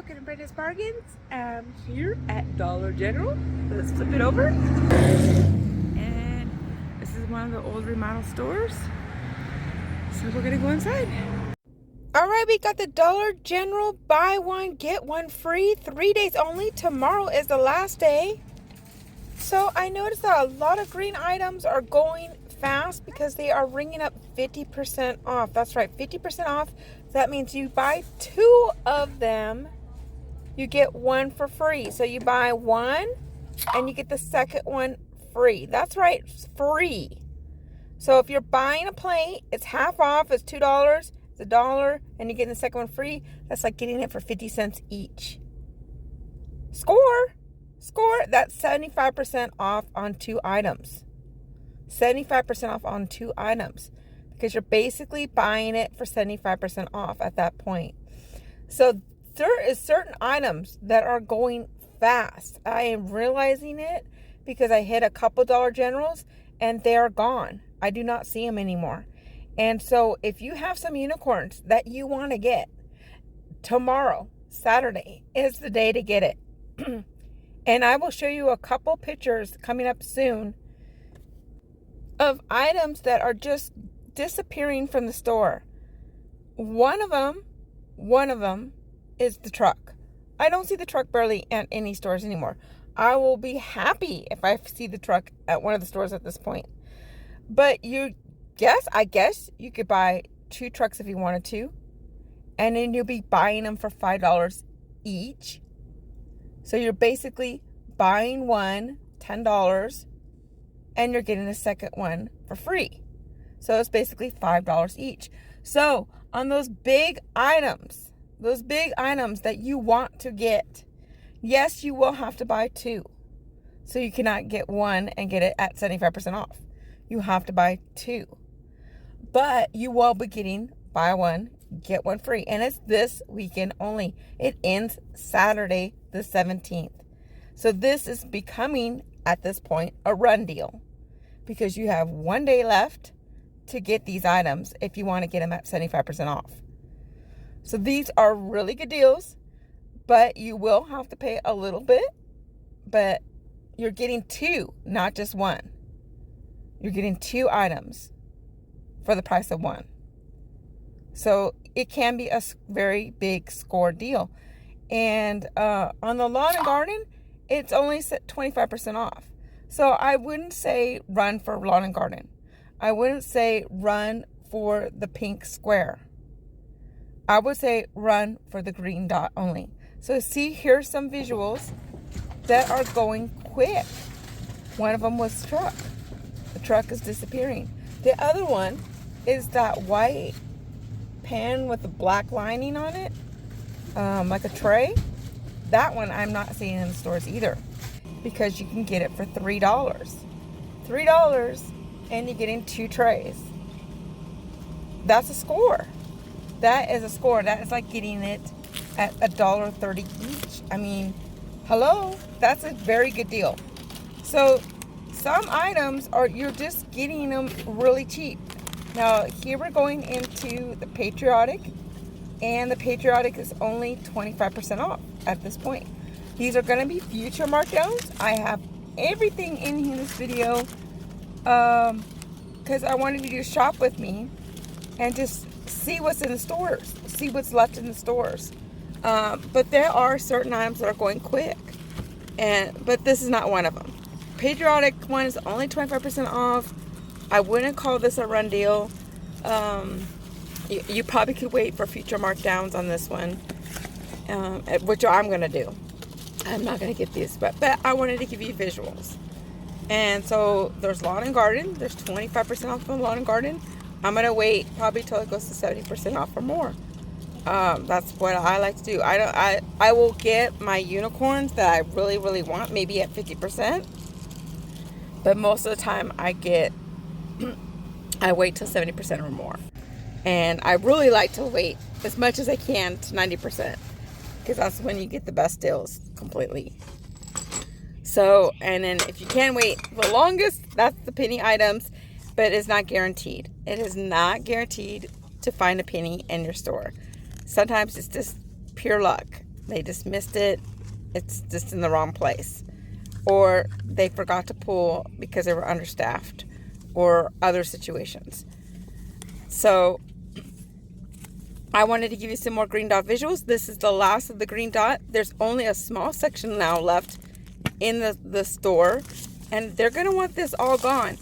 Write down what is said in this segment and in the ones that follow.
welcome to Brenna's Bargains. I'm here at Dollar General. Let's flip it over. And this is one of the old remodel stores. So we're gonna go inside. All right, we got the Dollar General buy one, get one free, 3 days only. Tomorrow is the last day. So I noticed that a lot of green items are going fast because they are ringing up 50% off. That's right, 50% off. That means you buy 2 of them, you get 1 for free. So you buy 1 and you get the second one free. That's right, free. So if you're buying a plate, it's half off, it's $2, it's $1, and you're getting the second one free. That's like getting it for 50 cents each. Score, that's 75% off on 2 items. 75% off on 2 items because you're basically buying it for 75% off at that point. So there is certain items that are going fast. I am realizing it because I hit a couple Dollar Generals and they are gone. I do not see them anymore. And so if you have some unicorns that you want to get, tomorrow, Saturday, is the day to get it. And I will show you a couple pictures coming up soon of items that are just disappearing from the store. One of them is the truck. I don't see the truck barely at any stores anymore. I will be happy if I see the truck at one of the stores at this point. But I guess you could buy 2 trucks if you wanted to, and then you'll be buying them for $5 each. So you're basically buying one, $10, and you're getting the second one for free. So it's basically $5 each. So on those big items that you want to get, yes, you will have to buy 2. So you cannot get 1 and get it at 75% off. You have to buy 2. But you will be getting buy 1, get 1 free. And it's this weekend only. It ends Saturday the 17th. So this is becoming, at this point, a run deal, because you have 1 day left to get these items if you want to get them at 75% off. So these are really good deals, but you will have to pay a little bit, but you're getting 2, not just 1. You're getting 2 items for the price of 1. So it can be a very big score deal. And on the lawn and garden, it's only 25% off. So I wouldn't say run for lawn and garden. I wouldn't say run for the pink square. I would say run for the green dot only. So see, here's some visuals that are going quick. One of them was truck. The truck is disappearing. The other one is that white pan with the black lining on it, like a tray. That one I'm not seeing in the stores either, because you can get it for $3. $3, and you're getting 2 trays. That's a score. That is a score. That is like getting it at $1.30 each. I mean, hello, that's a very good deal. So some items you're just getting them really cheap. Now here we're going into the Patriotic, and the Patriotic is only 25% off at this point. These are going to be future markdowns. I have everything in this video because I wanted you to shop with me and just see what's in the stores, see what's left in the stores. But there are certain items that are going quick, but this is not one of them. Patriotic one is only 25% off. I wouldn't call this a run deal. You probably could wait for future markdowns on this one, which I'm going to do. I'm not going to get these, but I wanted to give you visuals. And so there's lawn and garden. There's 25% off on lawn and garden. I'm going to wait probably till it goes to 70% off or more. That's what I like to do. I will get my unicorns that I really, really want, maybe at 50%. But most of the time I wait till 70% or more. And I really like to wait as much as I can to 90%, because that's when you get the best deals completely. So, and then if you can wait the longest, that's the penny items, but it's not guaranteed. It is not guaranteed to find a penny in your store. Sometimes it's just pure luck. They just missed it. It's just in the wrong place. Or they forgot to pull because they were understaffed or other situations. So I wanted to give you some more green dot visuals. This is the last of the green dot. There's only a small section now left in the store, and they're going to want this all gone.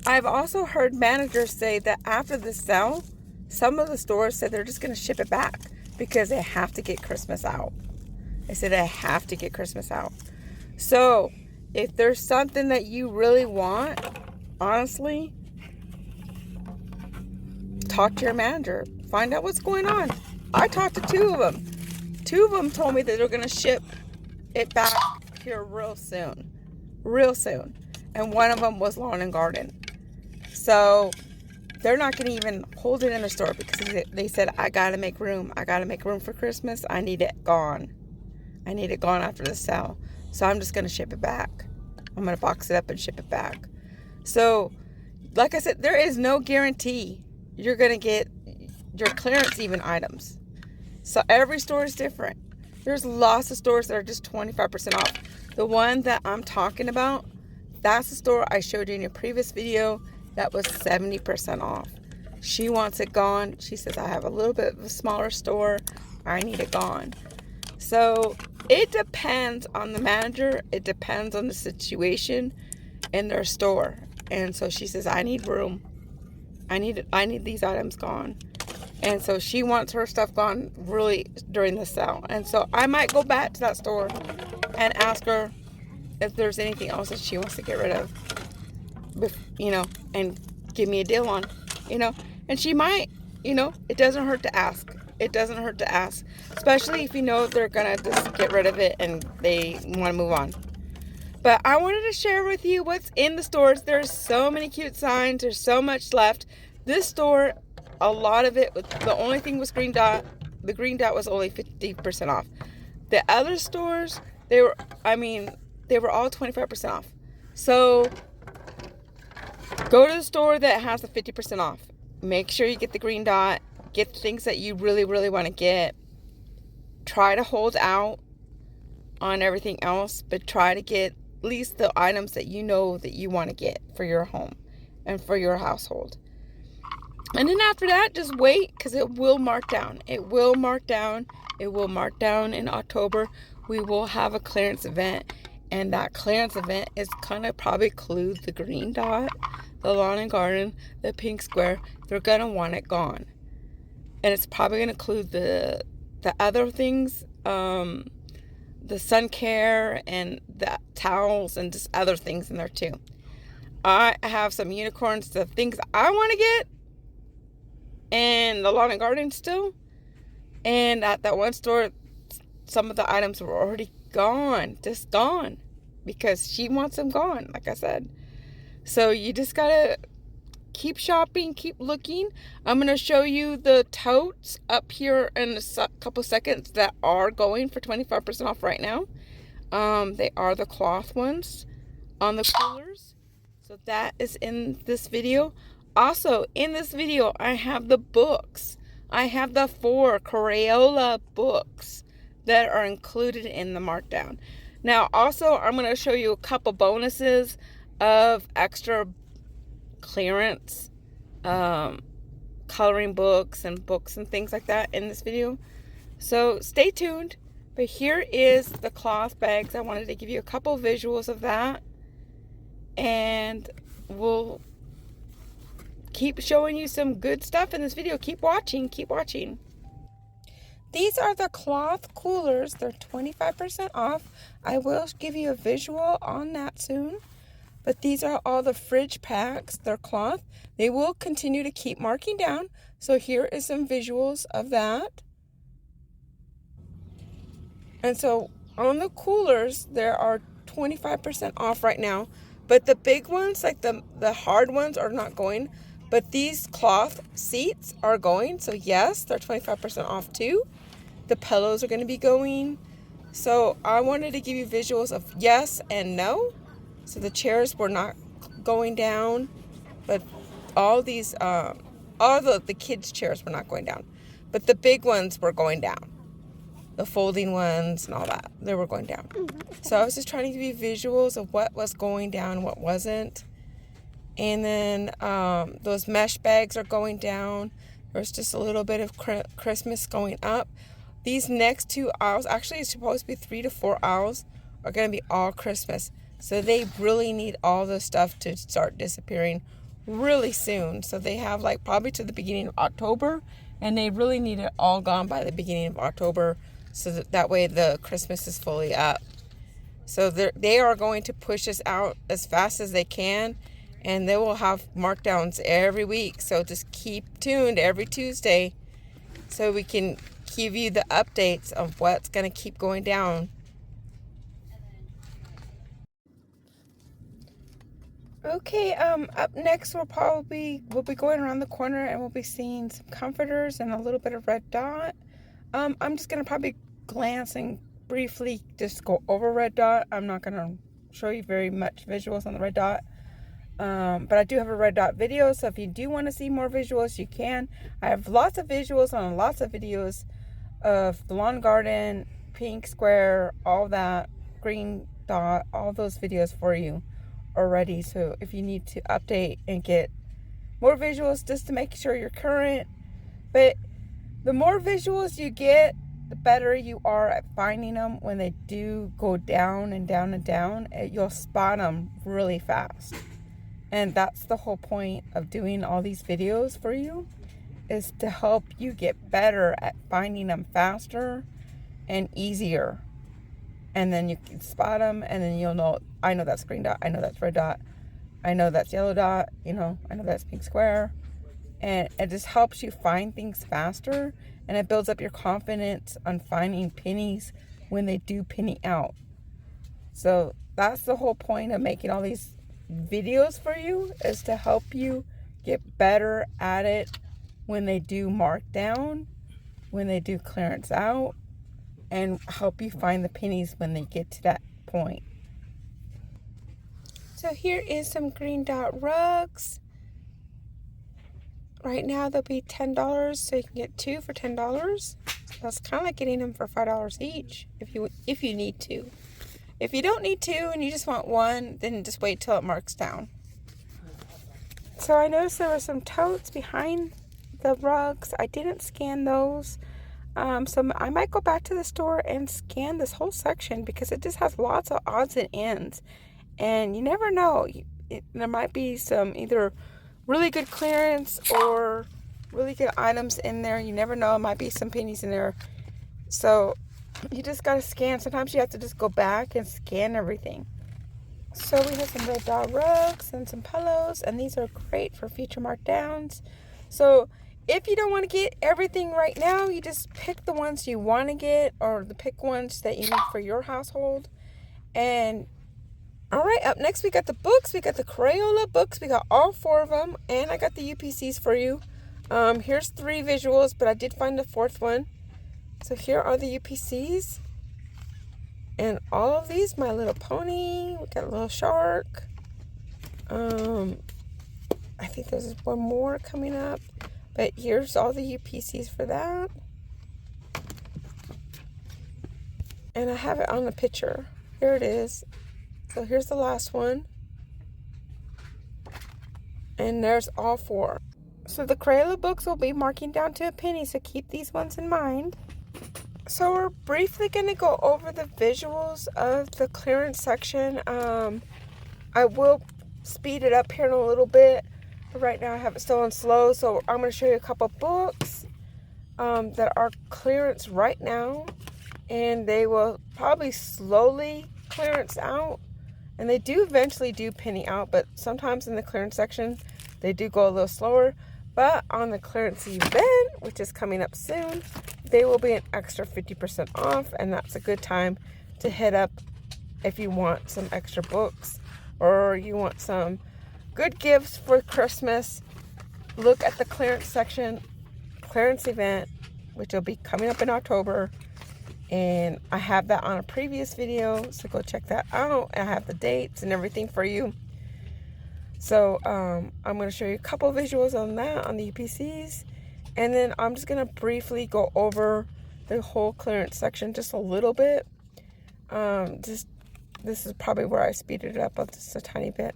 I've also heard managers say that after the sale, some of the stores said they're just going to ship it back because they have to get Christmas out. They said they have to get Christmas out. So if there's something that you really want, honestly, talk to your manager. Find out what's going on. I talked to two of them. Two of them told me that they're going to ship it back here real soon. Real soon. And one of them was lawn and garden. So they're not going to even hold it in the store because they said, I got to make room. I got to make room for Christmas. I need it gone. I need it gone after the sale. So I'm just going to ship it back. I'm going to box it up and ship it back. So, like I said, there is no guarantee you're going to get your clearance even items. So every store is different. There's lots of stores that are just 25% off. The one that I'm talking about, that's the store I showed you in a previous video that was 70% off. She wants it gone. She says, I have a little bit of a smaller store. I need it gone. So it depends on the manager. It depends on the situation in their store. And so she says, I need room. I need these items gone. And so she wants her stuff gone really during the sale. And so I might go back to that store and ask her if there's anything else that she wants to get rid of, you know, and give me a deal on, you know. And she might, you know, it doesn't hurt to ask. It doesn't hurt to ask, especially if you know they're going to just get rid of it and they want to move on. But I wanted to share with you what's in the stores. There's so many cute signs. There's so much left. This store, a lot of it, the only thing was green dot. The green dot was only 50% off. The other stores, they were all 25% off. So go to the store that has the 50% off. Make sure you get the green dot. Get the things that you really, really want to get. Try to hold out on everything else, but try to get at least the items that you know that you want to get for your home and for your household. And then after that, just wait, because it will mark down. It will mark down. It will mark down in October. We will have a clearance event, and that clearance event is going to probably include the green dot, the lawn and garden, the pink square. They're going to want it gone. And it's probably going to include the other things, the sun care and the towels and just other things in there too. I have some unicorns, the things I want to get, and the lawn and garden still. And at that one store, some of the items were already gone, just gone, because she wants them gone, like I said. So you just gotta keep shopping, keep looking. I'm going to show you the totes up here in a couple seconds that are going for 25% off right now. They are the cloth ones on the coolers. So that is in this video. Also, in this video, I have the books. I have the 4 Crayola books that are included in the markdown. Now, also, I'm going to show you a couple bonuses of extra clearance coloring books and things like that in this video. So stay tuned. But here is the cloth bags. I wanted to give you a couple visuals of that. And we'll keep showing you some good stuff in this video. Keep watching. Keep watching. These are the cloth coolers. They're 25% off. I will give you a visual on that soon. But these are all the fridge packs. They're cloth. They will continue to keep marking down. So here is some visuals of that. And so on the coolers, there are 25% off right now. But the big ones, like the hard ones, are not going. But these cloth seats are going. So yes, they're 25% off too. The pillows are going to be going. So I wanted to give you visuals of yes and no. So the chairs were not going down, but all these, all the kids' chairs were not going down, but the big ones were going down. the folding ones and all that. They were going down. So I was just trying to give you visuals of what was going down, what wasn't. And then those mesh bags are going down. There's just a little bit of Christmas going up. These next 2 aisles, actually it's supposed to be 3 to 4 aisles, are going to be all Christmas. So they really need all the stuff to start disappearing really soon. So they have like probably to the beginning of October, and they really need it all gone by the beginning of October, so that way the Christmas is fully up. So they are going to push us out as fast as they can, and they will have markdowns every week. So just keep tuned every Tuesday so we can give you the updates of what's going to keep going down. Okay, up next we'll be going around the corner, and we'll be seeing some comforters and a little bit of red dot. I'm just gonna probably glance and briefly just go over red dot. I'm not gonna show you very much visuals on the red dot, but I do have a red dot video, so if you do want to see more visuals, you can. I have lots of visuals on lots of videos of the lawn garden, pink square, all that, green dot, all those videos for you already. So if you need to update and get more visuals just to make sure you're current, but the more visuals you get, the better you are at finding them when they do go down and down and down. You'll spot them really fast, and that's the whole point of doing all these videos for you, is to help you get better at finding them faster and easier. And then you can spot them, and then you'll know, I know that's green dot, I know that's red dot, I know that's yellow dot, I know that's pink square. And it just helps you find things faster, and it builds up your confidence on finding pennies when they do penny out. So that's the whole point of making all these videos for you, is to help you get better at it when they do mark down, when they do clearance out, and help you find the pennies when they get to that point. So here is some green dot rugs. Right now they'll be $10, so you can get 2 for $10. So that's kind of like getting them for $5 each if you need to. If you don't need 2 and you just want 1, then just wait till it marks down. So I noticed there were some totes behind the rugs. I didn't scan those. So I might go back to the store and scan this whole section, because it just has lots of odds and ends. And you never know. There might be some either really good clearance or really good items in there. You never know. It might be some pennies in there. So you just got to scan. Sometimes you have to just go back and scan everything. So we have some red dot rugs and some pillows, and these are great for future markdowns. So if you don't want to get everything right now, you just pick the ones you want to get, or the pick ones that you need for your household. And all right, up next we got the books. We got the Crayola books. We got all 4 of them, and I got the UPC'S for you. Here's 3 visuals, but I did find the 4th one. So here are the UPC'S, and all of these, My Little Pony. We got a little shark. I think there's one more coming up. But here's all the UPC'S for that. And I have it on the picture. Here it is. So here's the last one. And there's all 4. So the Crayola books will be marking down to a penny, so keep these ones in mind. So we're briefly going to go over the visuals of the clearance section. I will speed it up here in a little bit. Right now I have it still on slow, so I'm going to show you a couple books that are clearance right now, and they will probably slowly clearance out, and they do eventually do penny out, but sometimes in the clearance section they do go a little slower. But on the clearance event, which is coming up soon, they will be an extra 50% off, and that's a good time to hit up if you want some extra books, or you want some good gifts for Christmas. Look at the clearance section, clearance event, which will be coming up in October, and I have that on a previous video, so go check that out. I have the dates and everything for you. So I'm going to show you a couple visuals on that, on the UPC'S, and then I'm just going to briefly go over the whole clearance section just a little bit. This is probably where I speeded it up just a tiny bit.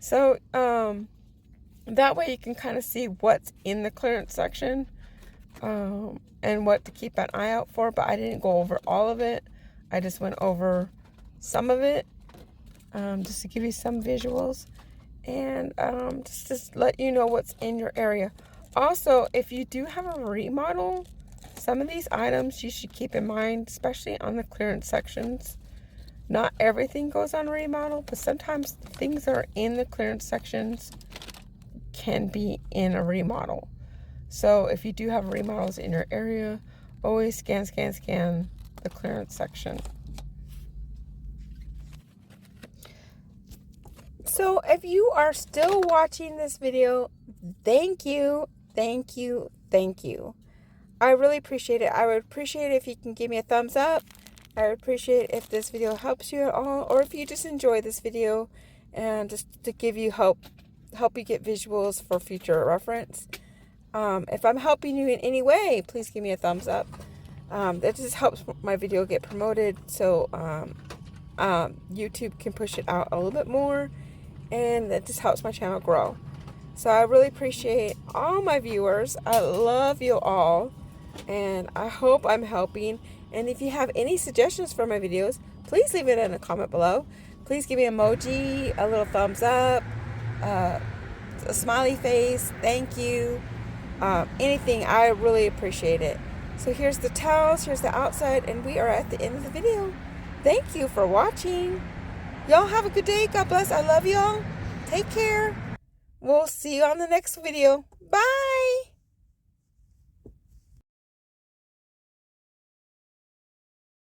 So that way you can kind of see what's in the clearance section and what to keep an eye out for. But I didn't go over all of it. I just went over some of it just to give you some visuals and just to let you know what's in your area. Also, if you do have a remodel, some of these items you should keep in mind, especially on the clearance sections. Not everything goes on remodel, but sometimes things that are in the clearance sections can be in a remodel. So if you do have remodels in your area, always scan the clearance section. So if you are still watching this video, thank you. I really appreciate it. I would appreciate it if you can give me a thumbs up. I would appreciate if this video helps you at all, or if you just enjoy this video and just to give you help you get visuals for future reference. If I'm helping you in any way, please give me a thumbs up. That just helps my video get promoted, so YouTube can push it out a little bit more, and that just helps my channel grow. So I really appreciate all my viewers. I love you all, and I hope I'm helping. And if you have any suggestions for my videos, please leave it in a comment below. Please give me an emoji, a little thumbs up, a smiley face, thank you, anything. I really appreciate it. So here's the towels, here's the outside, and we are at the end of the video. Thank you for watching. Y'all have a good day. God bless. I love y'all. Take care. We'll see you on the next video. Bye.